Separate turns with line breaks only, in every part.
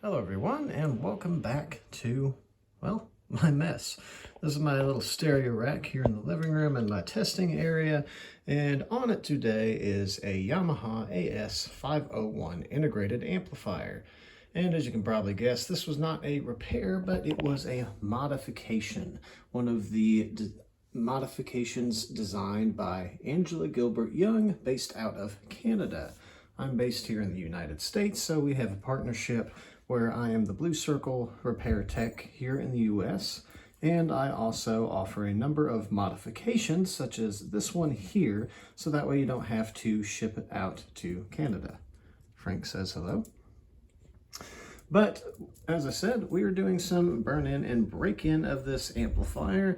Hello everyone, and welcome back to, well, my mess. This is my little stereo rack here in the living room and my testing area, and on it today is a Yamaha A-S501 integrated amplifier. And as you can probably guess, this was not a repair, but it was a modification. One of the modifications designed by Angela Gilbert Young, based out of Canada. I'm based here in the United States, so we have a partnership where I am the Blue Circle repair tech here in the US, and I also offer a number of modifications such as this one here, so that way you don't have to ship it out to Canada. Frank says hello. But as I said, we are doing some burn-in and break-in of this amplifier.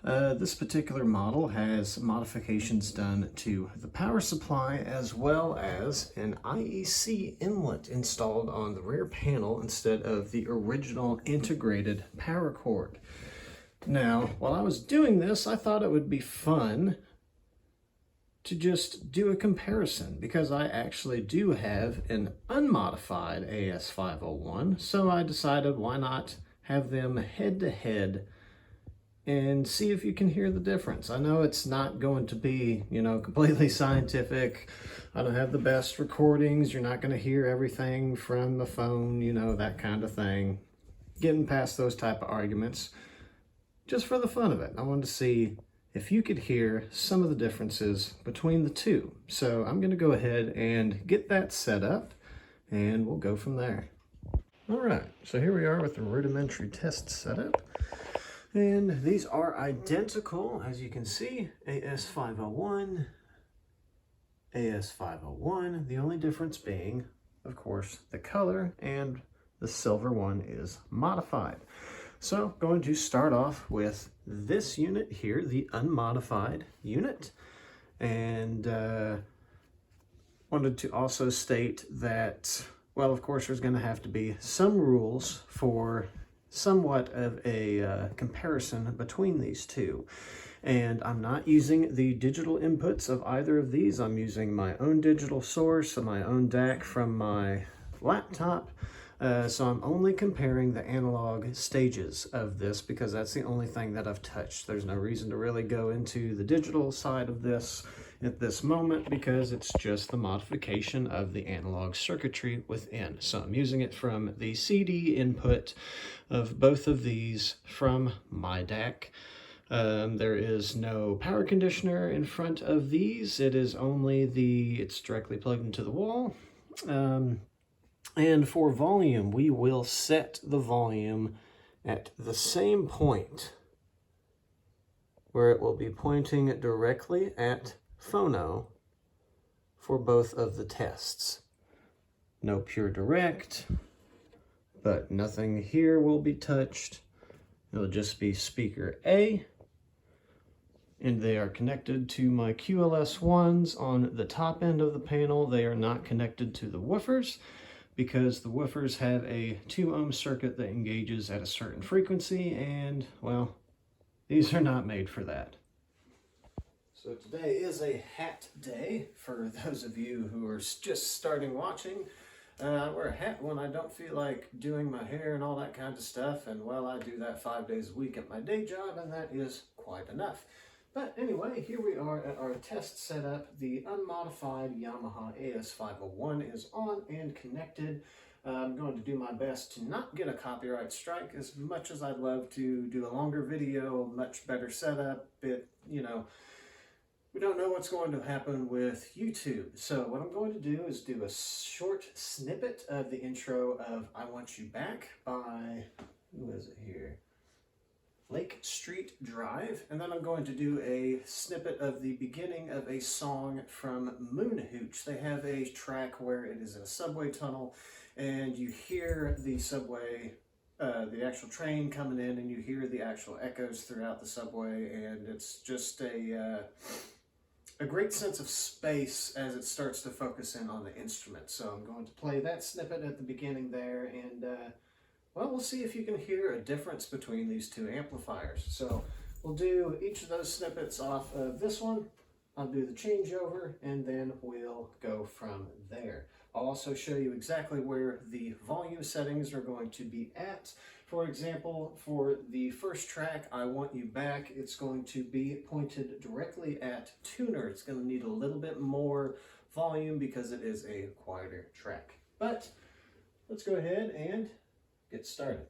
This particular model has modifications done to the power supply as well as an IEC inlet installed on the rear panel instead of the original integrated power cord. Now, while I was doing this, I thought it would be fun to just do a comparison because I actually do have an unmodified AS501, so I decided why not have them head-to-head and see if you can hear the difference. I know it's not going to be, completely scientific. I don't have the best recordings. You're not going to hear everything from the phone, that kind of thing. Getting past those type of arguments, just for the fun of it. I wanted to see if you could hear some of the differences between the two. So I'm going to go ahead and get that set up, and we'll go from there. All right, so here we are with the rudimentary test setup. And these are identical, as you can see, AS501, AS501, the only difference being, of course, the color, and the silver one is modified. So going to start off with this unit here, the unmodified unit, and wanted to also state that, well, of course, there's going to have to be some rules for somewhat of a comparison between these two. And I'm not using the digital inputs of either of these. I'm using my own digital source and my own DAC from my laptop. So I'm only comparing the analog stages of this because that's the only thing that I've touched. There's no reason to really go into the digital side of this at this moment because it's just the modification of the analog circuitry within. So I'm using it from the CD input of both of these from my DAC. There is no power conditioner in front of these. It is only it's directly plugged into the wall. And for volume, we will set the volume at the same point where it will be pointing directly at phono for both of the tests. No pure direct, but nothing here will be touched. It'll just be speaker A, and they are connected to my QLS1s on the top end of the panel. They are not connected to the woofers because the woofers have a 2 ohm circuit that engages at a certain frequency, and, well, these are not made for that. So today is a hat day for those of you who are just starting watching. I wear a hat when I don't feel like doing my hair and all that kind of stuff, and well, I do that 5 days a week at my day job, and that is quite enough. But anyway, here we are at our test setup. The unmodified Yamaha AS501 is on and connected. I'm going to do my best to not get a copyright strike. As much as I'd love to do a longer video, much better setup, we don't know what's going to happen with YouTube. So what I'm going to do is do a short snippet of the intro of I Want You Back by, who is it here? Lake Street Drive. And then I'm going to do a snippet of the beginning of a song from Moon Hooch. They have a track where it is in a subway tunnel and you hear the subway, the actual train coming in, and you hear the actual echoes throughout the subway, and it's just a great sense of space as it starts to focus in on the instrument. So I'm going to play that snippet at the beginning there, and well, we'll see if you can hear a difference between these two amplifiers. So we'll do each of those snippets off of this one. I'll do the changeover, and then we'll go from there. I'll also show you exactly where the volume settings are going to be at. For example, for the first track, I Want You Back, it's going to be pointed directly at tuner. It's going to need a little bit more volume because it is a quieter track. But let's go ahead and get started.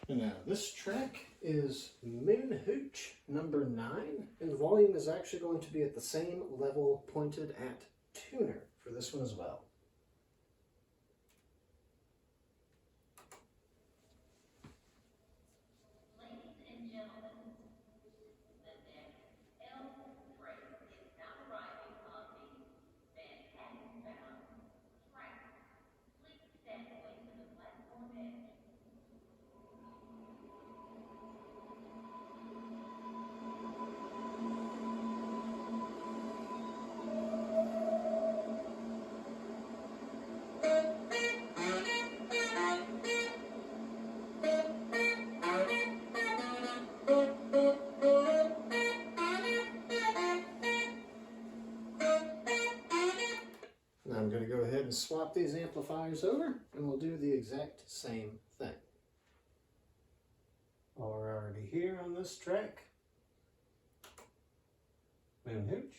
Now, this track is Moon Hooch number 9, and the volume is actually going to be at the same level pointed at tuner for this one as well. Now I'm going to go ahead and swap these amplifiers over, and we'll do the exact same thing. We're already here on this track. Moon Hooch.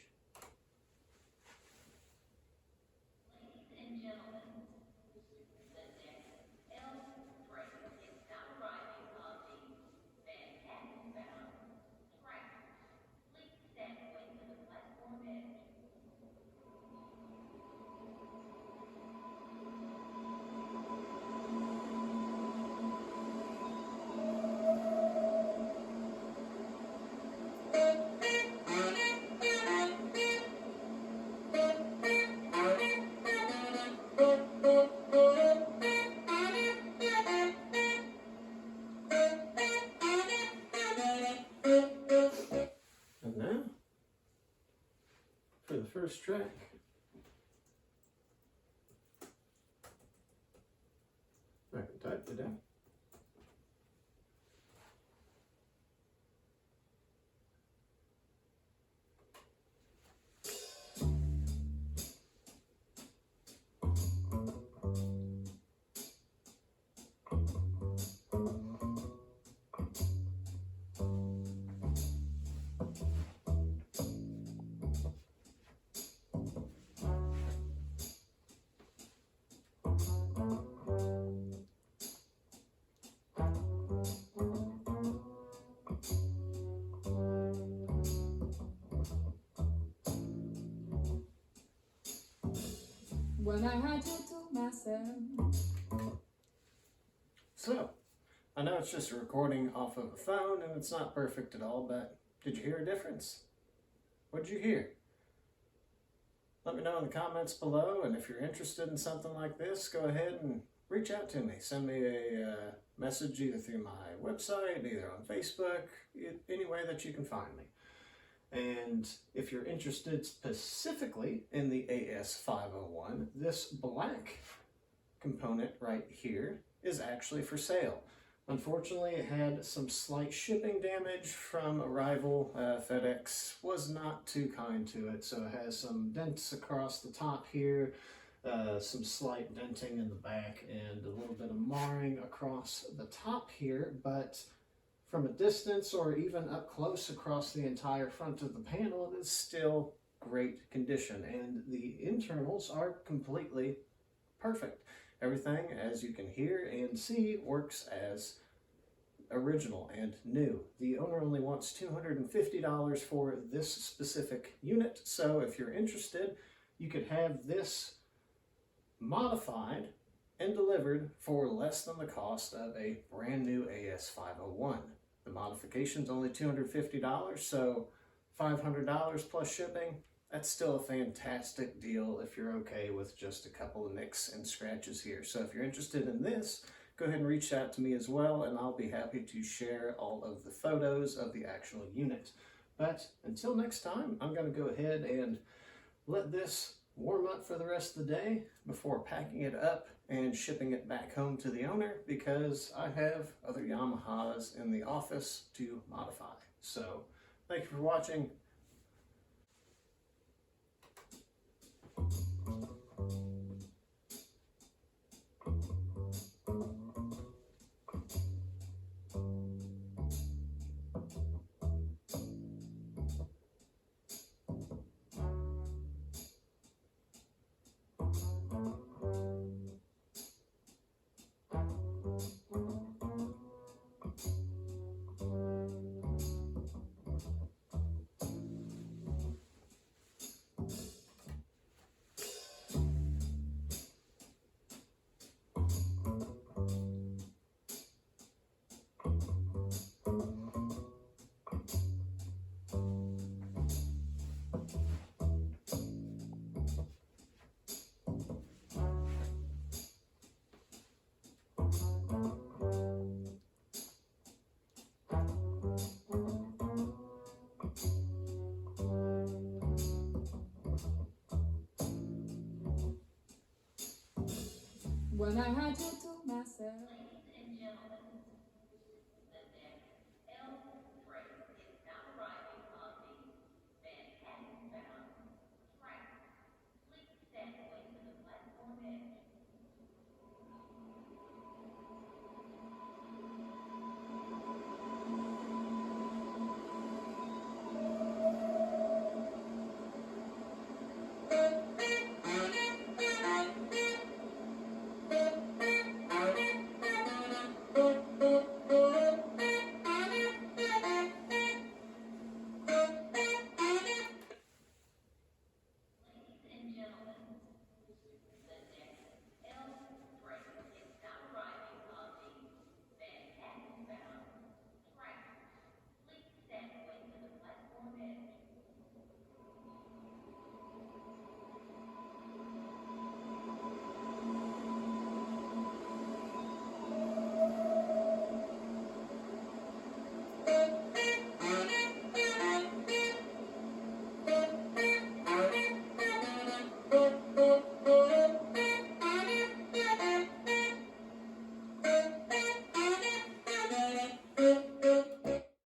And now, for the first track, I can type it down.
When I had you to myself.
So, I know it's just a recording off of a phone and it's not perfect at all, but did you hear a difference? What did you hear? Let me know in the comments below, and if you're interested in something like this, go ahead and reach out to me. Send me a message either through my website, either on Facebook, any way that you can find me. And if you're interested specifically in the AS501, this black component right here is actually for sale. Unfortunately, it had some slight shipping damage from arrival. FedEx was not too kind to it, so it has some dents across the top here, some slight denting in the back, and a little bit of marring across the top here, but from a distance or even up close across the entire front of the panel, it is still great condition, and the internals are completely perfect. Everything, as you can hear and see, works as original and new. The owner only wants $250 for this specific unit, so if you're interested, you could have this modified and delivered for less than the cost of a brand new AS501. The modification is only $250, so $500 plus shipping. that's still a fantastic deal if you're okay with just a couple of nicks and scratches here. So if you're interested in this, go ahead and reach out to me as well, and I'll be happy to share all of the photos of the actual unit. But until next time, I'm going to go ahead and let this warm up for the rest of the day before packing it up and shipping it back home to the owner, because I have other Yamahas in the office to modify. So thank you for watching.
When I had you to myself.
Ladies and gentlemen, the next L train is now arriving on the Manhattan-bound track. Please stand away from the platform edge. Ladies and gentlemen,